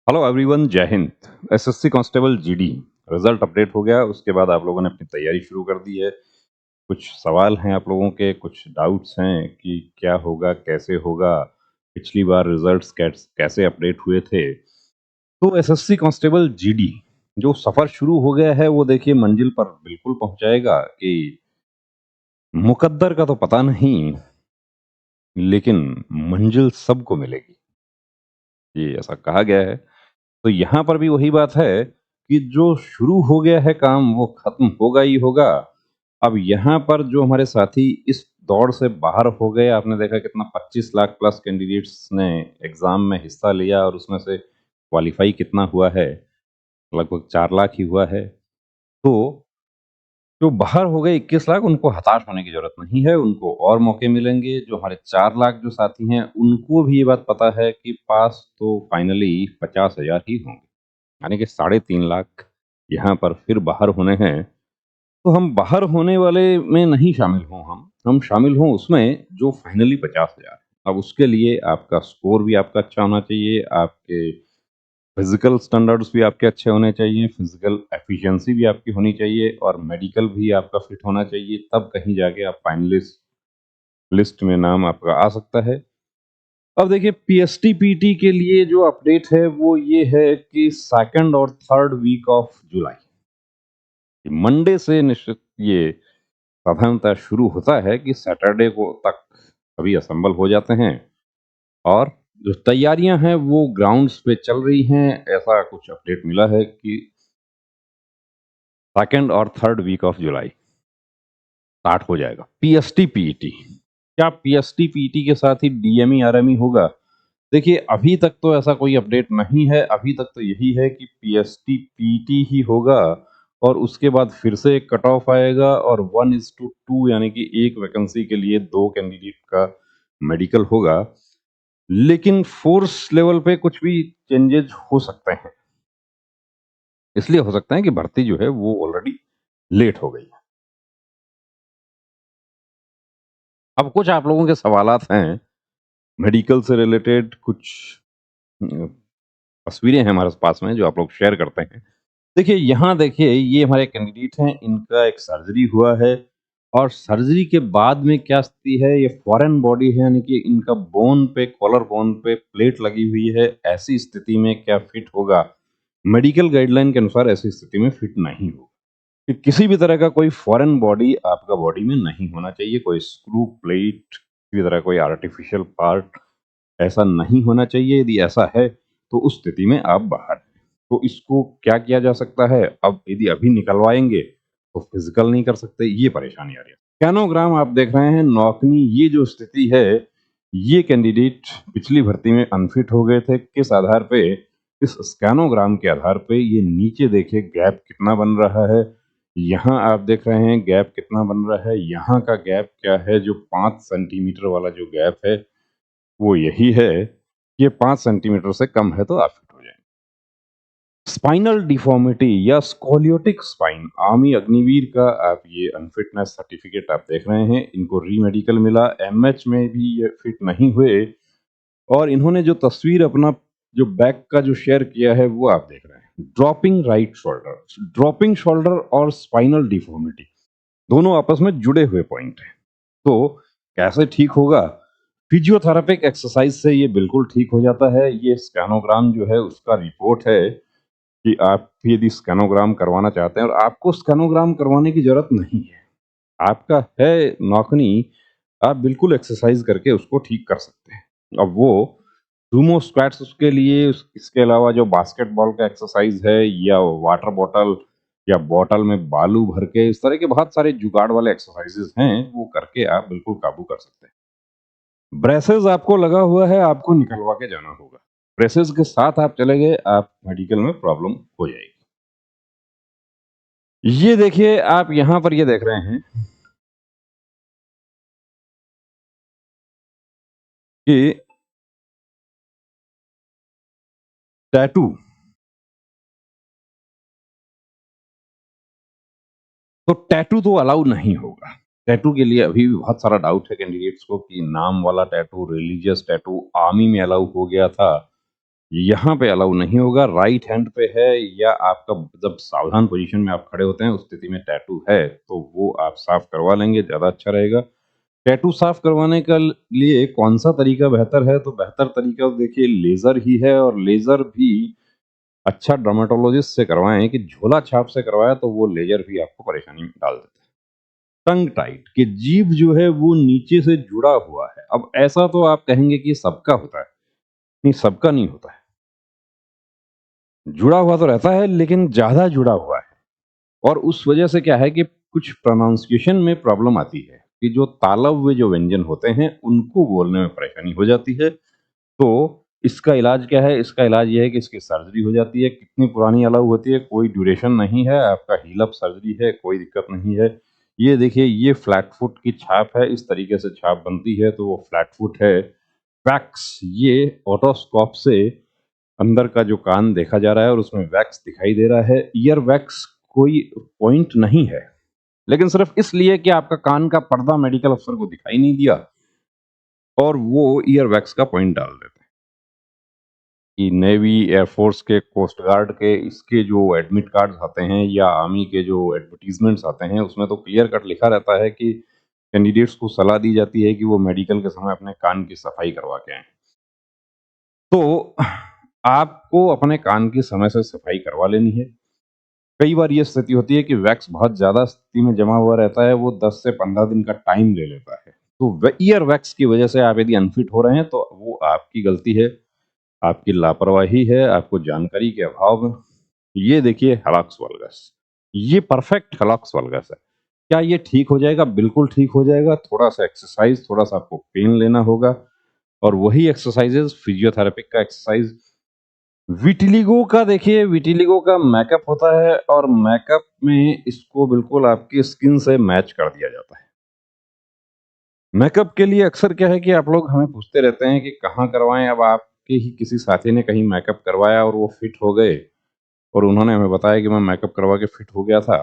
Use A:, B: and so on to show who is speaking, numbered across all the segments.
A: Hello everyone, जय Hind. SSC constable GD result update हो गया। उसके बाद आप लोगों ने अपनी तैयारी शुरू कर दी है। कुछ सवाल हैं आप लोगों के, कुछ डाउट्स हैं कि क्या होगा, कैसे होगा, पिछली बार रिजल्ट्स कैसे अपडेट हुए थे। तो एसएससी कांस्टेबल जीडी जो सफर शुरू हो गया है वो देखिए मंजिल पर बिल्कुल पहुंचाएगा। कि मुकद्दर का तो पता नहीं, लेकिन मंजिल सबको मिलेगी, ये ऐसा कहा गया है। तो यहाँ पर भी वही बात है कि जो शुरू हो गया है काम वो खत्म होगा ही होगा। अब यहाँ पर जो हमारे साथी इस दौड़ से बाहर हो गए, आपने देखा कितना 25 लाख प्लस कैंडिडेट्स ने एग्जाम में हिस्सा लिया और उसमें से क्वालिफाई कितना हुआ है, लगभग 4 लाख ही हुआ है। तो जो बाहर हो गए 21 लाख, उनको हताश होने की जरूरत नहीं है, उनको और मौके मिलेंगे। जो हमारे 4 लाख जो साथी हैं उनको भी ये बात पता है कि पास तो फाइनली 50,000 ही होंगे, यानी कि 3.5 लाख यहाँ पर फिर बाहर होने हैं। तो हम बाहर होने वाले में नहीं शामिल हों, हम शामिल हों उसमें जो फाइनली 50,000। अब उसके लिए आपका स्कोर भी आपका अच्छा होना चाहिए, आपके फिजिकल स्टैंडर्ड्स भी आपके अच्छे होने चाहिए, फिजिकल एफिशिएंसी भी आपकी होनी चाहिए और मेडिकल भी आपका फिट होना चाहिए। तब कहीं जाके आप फाइनलिस्ट लिस्ट में नाम आपका आ सकता है। अब देखिए पीएसटी पीटी के लिए जो अपडेट है वो ये है कि सेकंड और third week of July, Monday से निश्चित ये साधारणतः शुरू होता है कि सैटरडे को तक सभी असेंबल हो जाते हैं। और जो तैयारियां हैं वो ग्राउंड्स पे चल रही हैं। ऐसा कुछ अपडेट मिला है कि सेकंड और third week of July start हो जाएगा पीएसटी पीईटी। क्या पीएसटी पीईटी के साथ ही डीएमई आरएमई होगा? देखिए अभी तक तो ऐसा कोई अपडेट नहीं है। अभी तक तो यही है कि पीएसटी पीटी ही होगा और उसके बाद फिर से एक कट ऑफ आएगा और 1:2 यानी कि एक वैकेंसी के लिए 2 कैंडिडेट का मेडिकल होगा। लेकिन फोर्स लेवल पे कुछ भी चेंजेस हो सकते हैं। इसलिए हो सकता है कि भर्ती जो है वो ऑलरेडी लेट हो गई है। अब कुछ आप लोगों के सवालात हैं मेडिकल से रिलेटेड, कुछ अ, तस्वीरें हैं हमारे पास में जो आप लोग शेयर करते हैं। देखिए, यहाँ देखिए ये हमारे कैंडिडेट हैं, इनका एक सर्जरी हुआ है और सर्जरी के बाद में क्या स्थिति है, ये फॉरेन बॉडी है, यानी कि इनका बोन पे, कॉलर बोन पे प्लेट लगी हुई है। ऐसी स्थिति में क्या फिट होगा? मेडिकल गाइडलाइन के अनुसार ऐसी स्थिति में फिट नहीं होगा। कि किसी भी तरह का कोई फॉरेन बॉडी आपका बॉडी में नहीं होना चाहिए, कोई स्क्रू, प्लेट, किसी भी तरह कोई आर्टिफिशियल पार्ट ऐसा नहीं होना चाहिए। यदि ऐसा है तो उस स्थिति में आप बाहर हैं। तो इसको क्या किया जा सकता है? अब यदि अभी निकलवाएंगे तो फिजिकल नहीं कर सकते, ये परेशानी आ रही है। स्कैनोग्राम आप देख रहे हैं, नौकनी, ये जो स्थिति है, ये कैंडिडेट पिछली भर्ती में अनफिट हो गए थे। किस आधार पे? इस स्कैनोग्राम के आधार पे। ये नीचे देखिए गैप कितना बन रहा है, यहाँ आप देख रहे हैं गैप कितना बन रहा है। यहाँ का गैप क्या है? जो 5 सेंटीमीटर वाला जो गैप है वो यही है। ये 5 सेंटीमीटर से कम है तो आप फिट हो जाएंगे। स्पाइनल डिफॉर्मिटी या स्कोलियोटिक स्पाइन, आर्मी अग्निवीर का आप ये अनफिटनेस सर्टिफिकेट आप देख रहे हैं, इनको री मेडिकल मिला। एमएच में भी ये फिट नहीं हुए और इन्होंने जो तस्वीर अपना जो बैक का जो शेयर किया है वो आप देख रहे हैं। Dropping right shoulder, dropping shoulder और स्पाइनल डिफॉर्मिटी दोनों आपस में जुड़े हुए पॉइंट हैं। तो कैसे ठीक होगा? फिजियोथेरेपिक एक्सरसाइज से ये बिल्कुल ठीक हो जाता है। ये स्कैनोग्राम जो है उसका रिपोर्ट है कि आप यदि स्कैनोग्राम करवाना चाहते हैं, और आपको स्कैनोग्राम करवाने की जरूरत नहीं है, आपका है नौकनी, आप बिल्कुल एक्सरसाइज करके उसको ठीक कर सकते हैं। अब वो सुमो स्क्वाट्स उसके लिए इसके अलावा जो बास्केटबॉल का एक्सरसाइज है या वाटर बॉटल या बॉटल में बालू भर के, इस तरह के बहुत सारे जुगाड़ वाले एक्सरसाइजेस हैं, वो करके आप बिल्कुल काबू कर सकते हैं। ब्रेसेस आपको लगा हुआ है, आपको निकलवा के जाना होगा। ब्रेसेस के साथ आप चले गए, आप मेडिकल में प्रॉब्लम हो जाएगी। ये देखिए आप यहाँ पर ये देख रहे हैं कि टैटू, तो टैटू तो अलाउ नहीं होगा। टैटू के लिए अभी भी बहुत सारा डाउट है कैंडिडेट्स को कि नाम वाला टैटू, रिलीजियस टैटू आर्मी में अलाउ हो गया था यहाँ पे अलाउ नहीं होगा। राइट हैंड पे है या आपका जब सावधान पोजीशन में आप खड़े होते हैं उस स्थिति में टैटू है तो वो आप साफ करवा लेंगे, ज़्यादा अच्छा रहेगा। टैटू साफ करवाने का लिए कौन-सा तरीका बेहतर है? तो बेहतर तरीका देखिए लेज़र ही है और लेज़र भी अच्छा डर्मेटोलॉजिस्ट से करवाएँ कि झोला छाप से करवाएँ तो वो लेज़र भी आपको परेशानी में डाल देता है। टंग टाइट कि जीभ जो है वो नीचे से जुड़ा हुआ है। अब ऐसा तो आप कहेंगे कि सबका होता है। नहीं, सबका नहीं होता है। जुड़ा हुआ तो रहता है लेकिन ज़्यादा जुड़ा हुआ है और उस वजह से क्या है कि कुछ प्रोनाउंसिएशन में प्रॉब्लम आती है कि जो तालव्य हुए जो व्यंजन होते हैं उनको बोलने में परेशानी हो जाती है। तो इसका इलाज क्या है? इसका इलाज ये है कि इसकी सर्जरी हो जाती है। कितनी पुरानी अलाउ होती है? कोई ड्यूरेशन नहीं है, आपका हील अप सर्जरी है, कोई दिक्कत नहीं है। ये देखिए ये फ्लैट फुट की छाप है, इस तरीके से छाप बनती है तो वो फ्लैट फुट है। वैक्स ये ओटोस्कोप से अंदर का जो कान देखा जा रहा है और उसमें वैक्स दिखाई दे रहा है। ईयर वैक्स कोई पॉइंट नहीं है, लेकिन सिर्फ इसलिए कि आपका कान का पर्दा मेडिकल अफसर को दिखाई नहीं दिया और वो ईयर वैक्स का पॉइंट डाल देते हैं कि नेवी, एयरफोर्स के, कोस्ट गार्ड के इसके जो एडमिट कार्ड्स आते हैं या आर्मी के जो एडवर्टीजमेंट्स आते हैं उसमें तो क्लियर कट लिखा रहता है कि कैंडिडेट्स को सलाह दी जाती है कि वो मेडिकल के समय अपने कान की सफाई करवा के आएँ। तो आपको अपने कान की समय से सफाई करवा लेनी है। कई बार ये स्थिति होती है कि वैक्स बहुत ज़्यादा स्थिति में जमा हुआ रहता है, वो 10 से 15 दिन का टाइम ले लेता है। तो ईयर वैक्स की वजह से आप यदि अनफिट हो रहे हैं तो वो आपकी गलती है, आपकी लापरवाही है, आपको जानकारी के अभाव में। ये देखिए हेलॉक्स वल्गस, ये परफेक्ट हेलॉक्स वल्गस है। क्या ये ठीक हो जाएगा? बिल्कुल ठीक हो जाएगा। थोड़ा-सा एक्सरसाइज़, थोड़ा-सा आपको पेन लेना होगा और वही एक्सरसाइज़ेज़ फिजियोथेरेपिक का एक्सरसाइज़ विटिलिगो का देखिए विटिलिगो का मेकअप होता है और मेकअप में इसको बिल्कुल आपकी स्किन से मैच कर दिया जाता है। मेकअप के लिए अक्सर क्या है कि आप लोग हमें पूछते रहते हैं कि कहाँ करवाएँ? अब आपके ही किसी साथी ने कहीं मेकअप करवाया और वो फिट हो गए और उन्होंने हमें बताया कि मैं मेकअप करवा के फिट हो गया था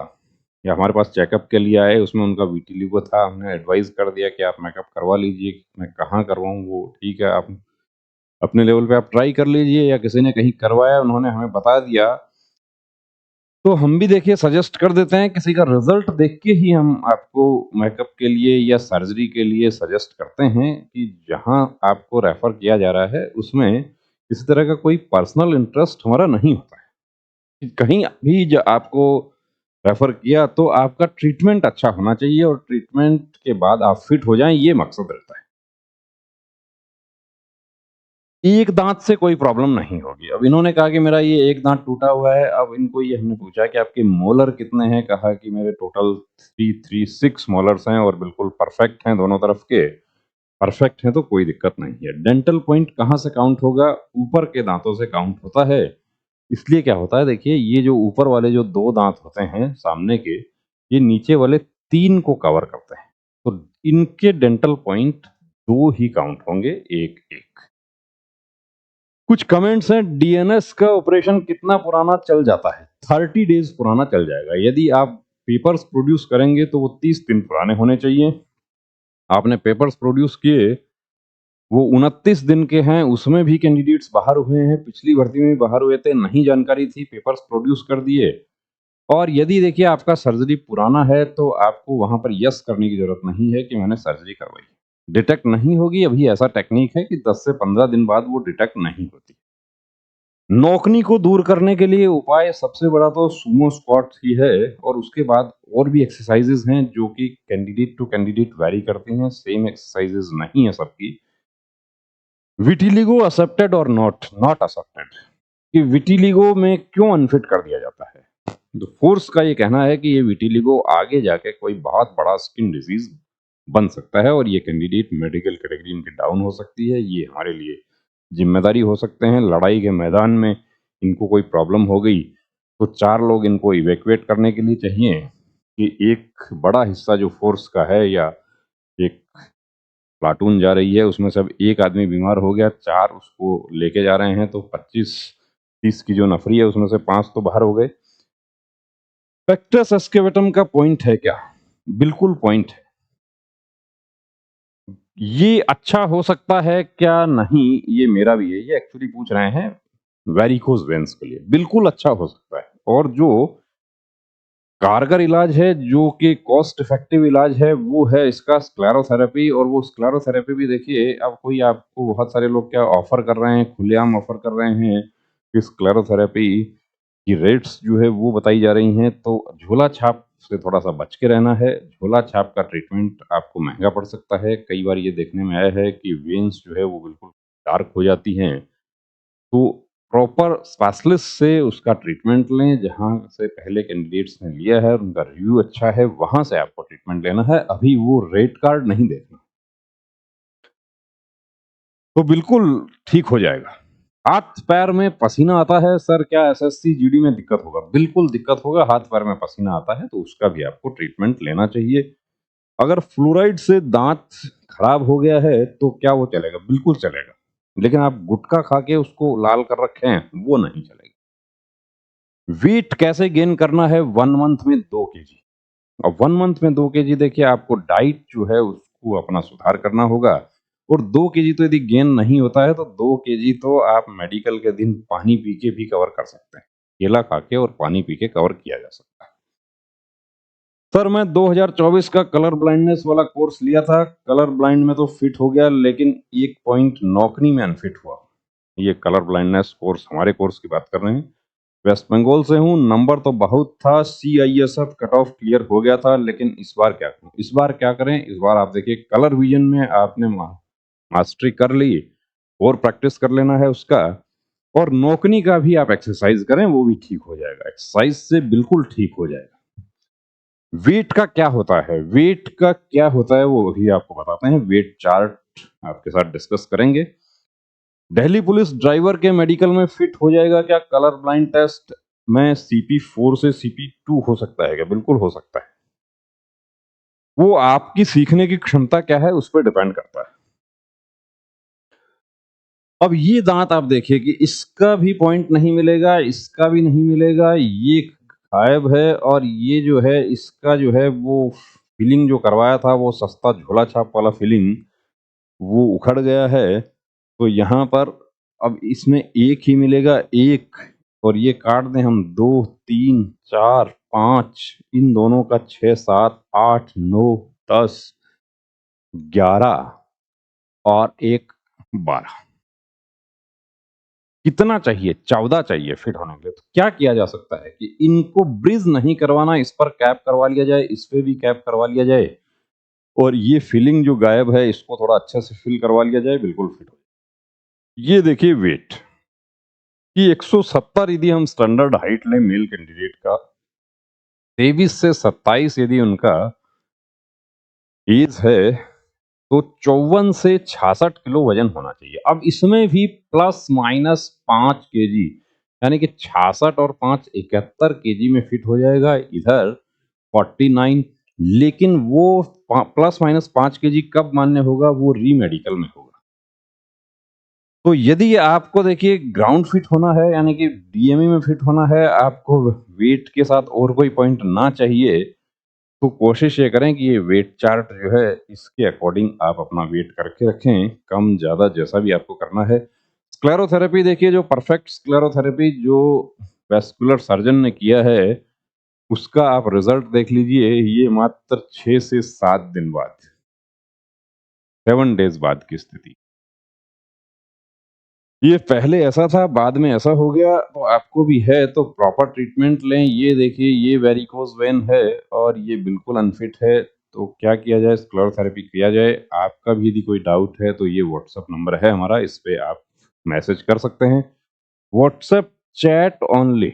A: या हमारे पास चेकअप के लिए आए, उसमें उनका विटिलिगो था, हमने एडवाइस कर दिया कि आप मेकअप करवा लीजिए। मैं कहाँ करवाऊँ? वो ठीक है, आप अपने लेवल पे आप ट्राई कर लीजिए या किसी ने कहीं करवाया, उन्होंने हमें बता दिया तो हम भी देखिए सजेस्ट कर देते हैं, किसी का रिज़ल्ट देख के ही हम आपको मेकअप के लिए या सर्जरी के लिए सजेस्ट करते हैं कि जहाँ आपको रेफ़र किया जा रहा है, उसमें किसी तरह का कोई पर्सनल इंटरेस्ट हमारा नहीं होता है। कि कहीं भी ज आपको रेफ़र किया तो आपका ट्रीटमेंट अच्छा होना चाहिए और ट्रीटमेंट के बाद आप फिट हो जाएँ, ये मकसद रहता है। एक दाँत से कोई प्रॉब्लम नहीं होगी। अब इन्होंने कहा कि मेरा ये एक दाँत टूटा हुआ है, अब इनको ये हमने पूछा कि आपके मोलर कितने हैं? कहा कि मेरे टोटल 336 मोलर्स हैं और बिल्कुल परफेक्ट हैं दोनों तरफ के। परफेक्ट हैं तो कोई दिक्कत नहीं है। डेंटल पॉइंट कहाँ से काउंट होगा? ऊपर के दाँतों से काउंट होता है। इसलिए क्या होता है देखिए, ये जो ऊपर वाले जो 2 दाँत होते हैं सामने के, ये नीचे वाले 3 को कवर करते हैं। तो इनके डेंटल पॉइंट 2 ही काउंट होंगे, 1-1। कुछ कमेंट्स हैं, डीएनएस का ऑपरेशन कितना पुराना चल जाता है? 30 डेज़ पुराना चल जाएगा। यदि आप पेपर्स प्रोड्यूस करेंगे तो वो 30 दिन पुराने होने चाहिए। आपने पेपर्स प्रोड्यूस किए, वो 29 दिन के हैं, उसमें भी कैंडिडेट्स बाहर हुए हैं, पिछली भर्ती में भी बाहर हुए थे, नहीं जानकारी थी, पेपर्स प्रोड्यूस कर दिए। और यदि देखिए आपका सर्जरी पुराना है तो आपको वहाँ पर यस करने की ज़रूरत नहीं है कि मैंने सर्जरी करवाई। डिटेक्ट नहीं होगी, अभी ऐसा टेक्नीक है कि 10 से 15 दिन बाद वो डिटेक्ट नहीं होती। नौकनी को दूर करने के लिए उपाय सबसे बड़ा तो सुमो स्क्वाट ही है और उसके बाद और भी एक्सरसाइजेज हैं जो कि कैंडिडेट टू कैंडिडेट वैरी करती हैं, सेम एक्सरसाइजेज नहीं है सबकी। विटिलिगो एक्सेप्टेड और नॉट नॉट एक्सेप्टेड कि विटिलिगो में क्यों अनफिट कर दिया जाता है? तो फोर्स का ये कहना है कि ये विटिलिगो आगे जाके कोई बहुत बड़ा स्किन डिजीज बन सकता है और ये कैंडिडेट मेडिकल कैटेगरी इनकी डाउन हो सकती है। ये हमारे लिए जिम्मेदारी हो सकते हैं। लड़ाई के मैदान में इनको कोई प्रॉब्लम हो गई तो 4 लोग इनको इवैक्यूएट करने के लिए चाहिए कि एक बड़ा हिस्सा जो फोर्स का है या एक प्लाटून जा रही है उसमें से अब एक आदमी बीमार हो गया, 4 उसको लेके जा रहे हैं तो 25-30 की जो नफरी है उसमें से 5 तो बाहर हो गए। पेक्टस एस्केवेटम का पॉइंट है क्या? बिल्कुल पॉइंट है। ये अच्छा हो सकता है क्या नहीं, ये मेरा भी है। ये एक्चुअली पूछ रहे हैं वेरिकोज वेन्स के लिए बिल्कुल अच्छा हो सकता है। और जो कारगर इलाज है, जो कि कॉस्ट इफेक्टिव इलाज है, वो है इसका स्क्लेरोथेरेपी। और वो स्क्लेरोथेरेपी भी देखिए, अब कोई आपको बहुत सारे लोग क्या ऑफर कर रहे हैं, खुलेआम ऑफर कर रहे हैं कि स्क्लेरोथेरेपी की रेट्स जो है वो बताई जा रही हैं। तो झोला छाप से थोड़ा सा बच के रहना है। झोला छाप का ट्रीटमेंट आपको महंगा पड़ सकता है। कई बार ये देखने में आया है कि वेन्स जो है वो बिल्कुल डार्क हो जाती हैं। तो प्रॉपर स्पेशलिस्ट से उसका ट्रीटमेंट लें। जहाँ से पहले कैंडिडेट्स ने लिया है और उनका रिव्यू अच्छा है, वहाँ से आपको ट्रीटमेंट लेना है। अभी वो रेट कार्ड नहीं देखना। तो बिल्कुल ठीक हो जाएगा। हाथ-पैर में पसीना आता है, सर क्या एसएससी जीडी में दिक्कत होगा? बिल्कुल दिक्कत होगा। हाथ-पैर में पसीना आता है तो उसका भी आपको ट्रीटमेंट लेना चाहिए। अगर फ्लूराइड से दाँत खराब हो गया है तो क्या वो चलेगा? बिल्कुल चलेगा। लेकिन आप गुटखा खा के उसको लाल कर रखे हैं, वो नहीं चलेगा। वेट कैसे गेन करना है 1 मंथ में 2 केजी। अब 1 मंथ में 2 केजी देखिए, आपको डाइट जो है उसको अपना सुधार करना होगा। और 2 केजी तो यदि गेन नहीं होता है तो 2 केजी तो आप मेडिकल के दिन पानी पी के भी कवर कर सकते हैं। केला खा के और पानी पी के कवर किया जा सकता है। सर मैं 2024 का कलर ब्लाइंडनेस वाला कोर्स लिया था। कलर ब्लाइंड में तो फिट हो गया, लेकिन एक पॉइंट नौकरी में अनफिट हुआ। ये कलर ब्लाइंडनेस कोर्स, हमारे कोर्स की बात कर रहे हैं। वेस्ट बंगाल से हूँ। नंबर तो बहुत था, सीआईएसएफ कट ऑफ क्लियर हो गया था। लेकिन इस बार क्या करूं? इस बार क्या करें? इस बार आप देखिए, कलर विजन में आपने मास्टरी कर ली और प्रैक्टिस कर लेना है उसका। और नौकरी का भी आप एक्सरसाइज करें, वो भी ठीक हो जाएगा। एक्सरसाइज से बिल्कुल ठीक हो जाएगा। वेट का क्या होता है? वेट का क्या होता है वो भी आपको बताते हैं। वेट चार्ट आपके साथ डिस्कस करेंगे। दिल्ली पुलिस ड्राइवर के मेडिकल में फिट हो जाएगा क्या कलर ब्लाइंड टेस्ट में? CP4 से CP2 हो सकता है क्या? बिल्कुल हो सकता है। वो आपकी सीखने की क्षमता क्या है उस पर डिपेंड करता है। अब ये दांत आप देखिए कि इसका भी पॉइंट नहीं मिलेगा, इसका भी नहीं मिलेगा, ये गायब है। और ये जो है, इसका जो है वो फिलिंग जो करवाया था, वो सस्ता झोला छाप वाला फिलिंग, वो उखड़ गया है। तो यहाँ पर अब इसमें एक ही मिलेगा, एक। और ये काट दें हम, 2, 3, 4, 5, इन दोनों का 6, 7, 8, 9, 10, 11 और एक 12। कितना चाहिए? 14 चाहिए फिट होने के लिए। तो क्या किया जा सकता है कि इनको ब्रिज नहीं करवाना, इस पर कैप करवा लिया जाए, इस पे भी कैप करवा लिया जाए। और ये फिलिंग जो गायब है, इसको थोड़ा अच्छे से फिल करवा लिया जाए, बिल्कुल फिट हो जाए। ये देखिए वेट कि 170 यदि हम स्टैंडर्ड हाइट लें मेल कैंडिडेट का, 23 से 27 यदि उनका एज है, तो 54 से 66 किलो वजन होना चाहिए। अब इसमें भी प्लस माइनस 5 केजी, यानी कि 66 और 5 71 केजी में फिट हो जाएगा। इधर 49। लेकिन वो प्लस माइनस 5 केजी कब मान्य होगा? वो री मेडिकल में होगा। तो यदि आपको देखिए ग्राउंड फिट होना है, यानी कि डीएमई में फिट होना है, आपको वेट के साथ और कोई पॉइंट ना चाहिए, तो कोशिश ये करें कि ये वेट चार्ट जो है, इसके अकॉर्डिंग आप अपना वेट करके रखें, कम ज़्यादा जैसा भी आपको करना है। स्क्लेरोथेरेपी देखिए, जो परफेक्ट स्क्लेरोथेरेपी जो वैस्कुलर सर्जन ने किया है, उसका आप रिजल्ट देख लीजिए। ये मात्र 6 से 7 दिन बाद, 7 डेज़ बाद की स्थिति। ये पहले ऐसा था, बाद में ऐसा हो गया। तो आपको भी है तो प्रॉपर ट्रीटमेंट लें। ये देखिए, ये वेरिकोज वेन है और ये बिल्कुल अनफिट है। तो क्या किया जाए? स्क्लेरोथेरेपी किया जाए। आपका भी यदि कोई डाउट है तो ये व्हाट्सएप नंबर है हमारा, इस पे आप मैसेज कर सकते हैं। WhatsApp chat only.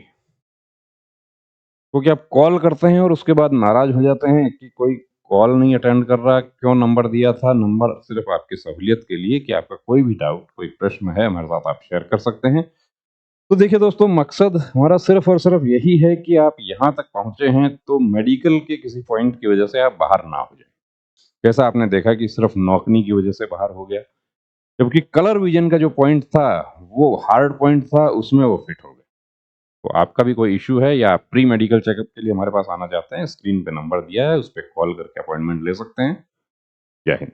A: क्योंकि आप कॉल करते हैं और उसके बाद नाराज हो जाते हैं कि कोई कॉल नहीं अटेंड कर रहा, क्यों नंबर दिया था? नंबर सिर्फ आपकी सहूलियत के लिए कि आपका कोई भी डाउट, कोई प्रश्न है, हमारे साथ आप शेयर कर सकते हैं। तो देखिए दोस्तों, मकसद हमारा सिर्फ और सिर्फ यही है कि आप यहाँ तक पहुँचे हैं तो मेडिकल के किसी पॉइंट की वजह से आप बाहर ना हो जाए। जैसा आपने देखा कि सिर्फ नौकरी की वजह से बाहर हो गया, जबकि कलर विजन का जो पॉइंट था, वो हार्ड पॉइंट था, उसमें वो फिट हो गए। तो आपका भी कोई इश्यू है या आप प्री मेडिकल चेकअप के लिए हमारे पास आना चाहते हैं, स्क्रीन पे नंबर दिया है, उस पर कॉल करके अपॉइंटमेंट ले सकते हैं। जय हिंद।